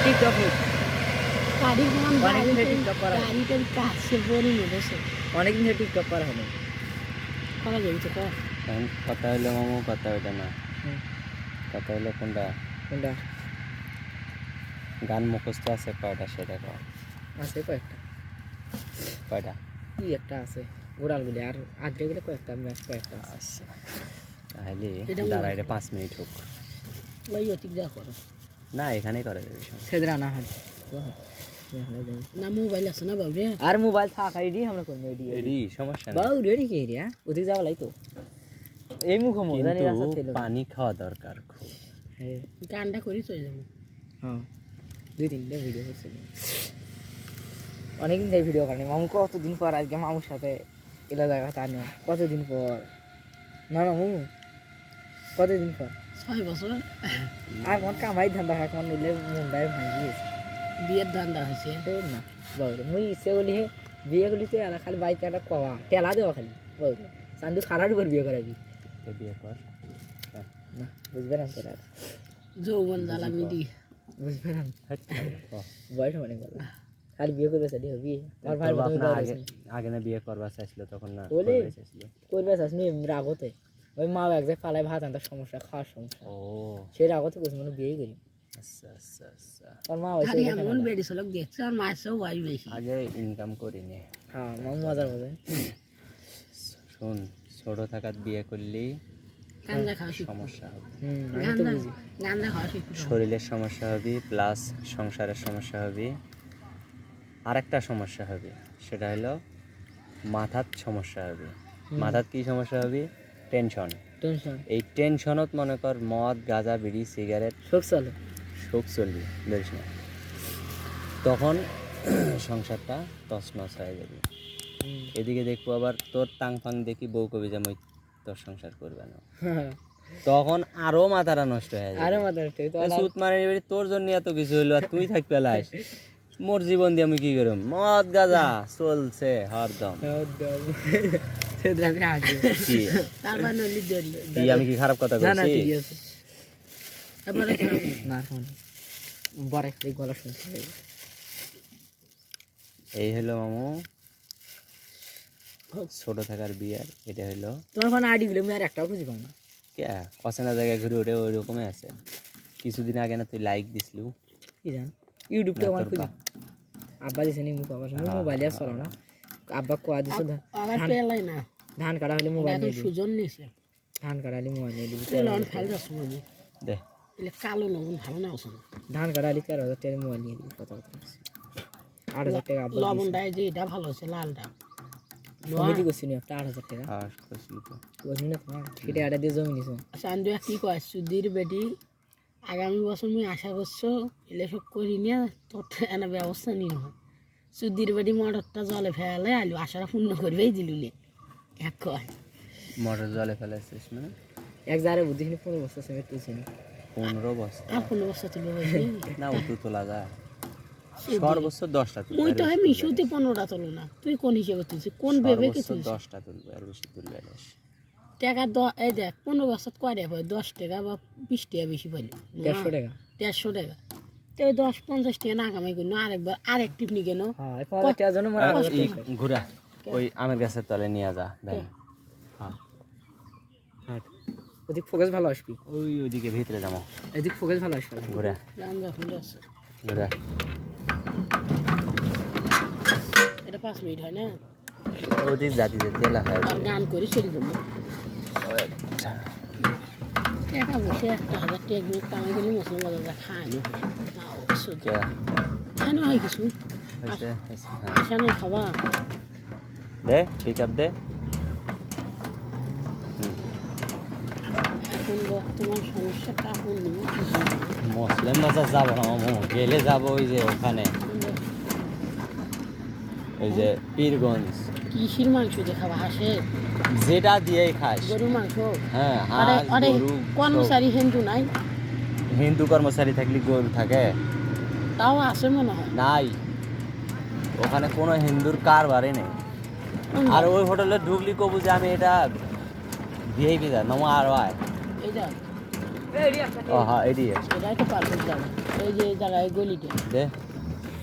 TikTok নেই, গাড়ির অনেকদিন ধরে টিকটক করা হয়। গাড়িটার কাছে বলি নেবেছে অনেকদিন ধরে টিকটক করা হয়নি। করা যাবে তো কর এখন কথা হইলো মামু, কথা ওইটা না, হুম, কথা হইলো কোনটা কোনটা গান মুখস্থ আছে কয়টা সেটা কর। আছে কয়েকটা, কয়টা কি একটা আছে ঘোরালগুলি, আর আগে গেলে কয়েকটা ম্যাচ কয়েকটা আছে। আচ্ছা, তাহলে এটা দাঁড়াই 5 মিনিট হোক। ওই অতিক যা করো না এখানেই করা যাবে সমস্যা। সেদিন আনা হয় না মোবাইল আছে না বাবু রে আর মোবাইল থাকা রেডি আমরা করবো রেডি এডি সমস্যা নেই, বাউ রেডি কে রে ওদিক যাওয়া লাই তো এই মুখ জানি রাস্তা ছিল কিন্তু পানি খাওয়া দরকার খুব। হ্যাঁ গানটা করি চলে যাবো হ্যাঁ 2-3টা ভিডিও করছিল অনেকদিন থেকে ভিডিও করেনি মামু, কতদিন পর আজকে মামুর সাথে এলা জায়গা তা নিয়ে কতদিন পর না মামু কতদিন পর 6 বছর আর মন কামাই ধান্দা খাক মন নিলে মুন্ডায় ভাঙি গেছে বিয়ের ধান্দা হয়েছে না বাবু মুই ইচ্ছে বলি হে বিয়ে করলি তো এলা খালি বাইক একটা কওয়া টেলা দেওয়া খালি বাবু চান্দু খারাপ করে বিয়ে করাবি তো বিয়ে কর। না বুঝবে না তোরা যৌবন জ্বালামি দি বুঝবে না হাট, ও, বয়স অনেক বড় খালি বিয়ে করবে সেটি হবি আমার ভাই তোর বাপ মতো না আগে আগে না বিয়ে করবা চাইছিল তখন না বলে? করবা চাইছিল। করবে চাসনি রাগতে ওই মা এক জায়গায় পালায় ভাত আনতে সমস্যা খাওয়ার সমস্যা ও সেই রাগতে করছে মানে বিয়ে করি আচ্ছা আচ্ছা আচ্ছা, আর মা হয়েছে খালি এমন বেড়ি চলক দেখছে আর মাছেও বাই বেশি আগে ইনকাম করিনি। হ্যাঁ মা মজার মজা শোন, ছোট থাকাত বিয়ে করলি গান্দা খাওয়া শিখবো সমস্যা হবে, আমি তো বুঝি গান্দা খাওয়া শিখবো শরীরের সমস্যা হবে প্লাস সংসারের সমস্যা হবে। আরেকটা সমস্যা হবে, সেটা হলো মাথার সমস্যা হবে। মাথার কি সমস্যা হবে? টেনশন। টেনশন এই টেনশনত মনে কর মদ গাঁজা বিড়ি সিগারেট শোক চলে শোক চলবি, ধরিস না, তখন সংসারটা তছনছ হয়ে যাবে। এদিকে দেখবো আবার তোর টাং ফাং দেখি বউ কবি যে মই তোর সংসার করবে না, তখন আরো মাথাটা নষ্ট হয়ে যাবে। আরে মাথা সুত মানে এবারে তোর জন্য এত কিছু হইলো আর তুই থাকবে লাইস, মোর জীবন দিয়ে আমি কি করব? মদ গাঁজা চলছে হরদম। সেদিন আমি হাসি কি তারপর নলি দড়ি কি আমি কি খারাপ কথা না না বলছি? ঠিক আছে তারপরে না শোন বড় একটা গলা শুনতে হবে। এই হলো মামু ছোট থাকার বিয়ার, এটা হলো তোমার ফোন আইডি গুলো আমি আর একটাও খুঁজে পাও না কে অচেনা জায়গায় ঘুরে ওঠে ওই রকমই আছে। কিছুদিন আগে না তুই লাইক দিসলু, কি জান ইউটিউবটা আমার খুঁজে আব্বা দিছে নি মুখ আমার মোবাইলে আর চলো না আব্বা কোয়া দিছে আমার পেলাই না ধান কাটা হলে মোবাইল এখন নিয়ে দিবি সুজন নিছে ধান কাটা হলে মোবাইল নিয়ে দিবি লন ফেল যাচ্ছে মানে দে এলে কালো লবণ ভালো না আছে ধান কাটা হলে 13,000 টাকা মোবাইল নিয়ে দিবি কথা কথা 8,000 টাকা আব্বা লবণটাই যে এটা ভালো আছে লালটা কমিটি করছি নি একটা 8,000 টাকা আর কইছিলি তো করছি না তোমার সেটা আটা দিয়ে জমি নিছো আচ্ছা আমি কি কয় সুধীর বেটি আগামী বছর আমি আশা করছো এলে সব করি নিয়ে তোর এনে ব্যবস্থা নিয়ে হয় সুধীর বেটি মোটরটা জলে ফেলে আলু আশাটা পূর্ণ করবেই দিলুলে এক কয় মোটর জলে ফেলেছিস মানে এক জারে বুদ্ধি 15 বছর সঙ্গে তুলছি না 15 বছর আর 15 বছর তুলে হয়েছে না উঠু তোলা যায় সর্বোচ্চ 10টা তুলবে, মুই তো হয় মিশুতে 15টা তোলো না তুই কোন হিসেবে তুলছিস কোন ভেবে কি সর্বোচ্চ তুলছিস 10টা তুলবে আর বেশি তুলবে না। টাকা এই দেখ 15 বছর কয় টাকা পাই 10 টাকা বা 20 টাকা বেশি পাইলে 150 টাকা 150 টাকা তো 10-50 টাকা না কামাই করি না আরেকবার আরেক টিপনি কেন হ্যাঁ 15 টাকার জন্য মনে হয় এই ঘুরা ওই আমের গাছের তলে নিয়ে যা ভাই। হ্যাঁ হাট ওদিক ফোকাস ভালো আসবি ওই ওইদিকে ভিতরে যাবো, এদিক ফোকাস ভালো আসবে ঘুরা রাম যখন যাচ্ছে ঘুরা এটা 5 মিনিট হয় না ওদিক জাতি জাতি এলাকা আর গান করে চলে যাবো টাকা বসে 1,000 টাকা দিয়ে কামাই করলে মশলা মজা খায় না অবশ্যই কে খায় না হয় কিছু হয়েছে হ্যাঁ আশা নেই খাবা দে পিক আপ দে। এখন বর্তমান সমস্যা কাপড় নিয়ে মুসলিম বাজার যাবো না মামু, গেলে যাবো ওই যে ওখানে ওই যে পীরগঞ্জ, কিসির মাংস দিয়ে খাবা হাঁসের যেটা দিয়েই খাস। গরুর মাংস হ্যাঁ আরে হাঁস আরে গরু কর্মচারী হিন্দু নাই হিন্দু কর্মচারী থাকলে গরু থাকে তাও আছে মনে হয় নাই, ওখানে কোনো হিন্দুর কারবারই নেই। আর ওই হোটেলে ঢুকলি কবু যে আমি এটা ভিআইপি যাই মামু আর আয় এই যা ও হ্যাঁ এটি এটাই তো পারফেক্ট যাবে এই যে জায়গায় গলিটা দে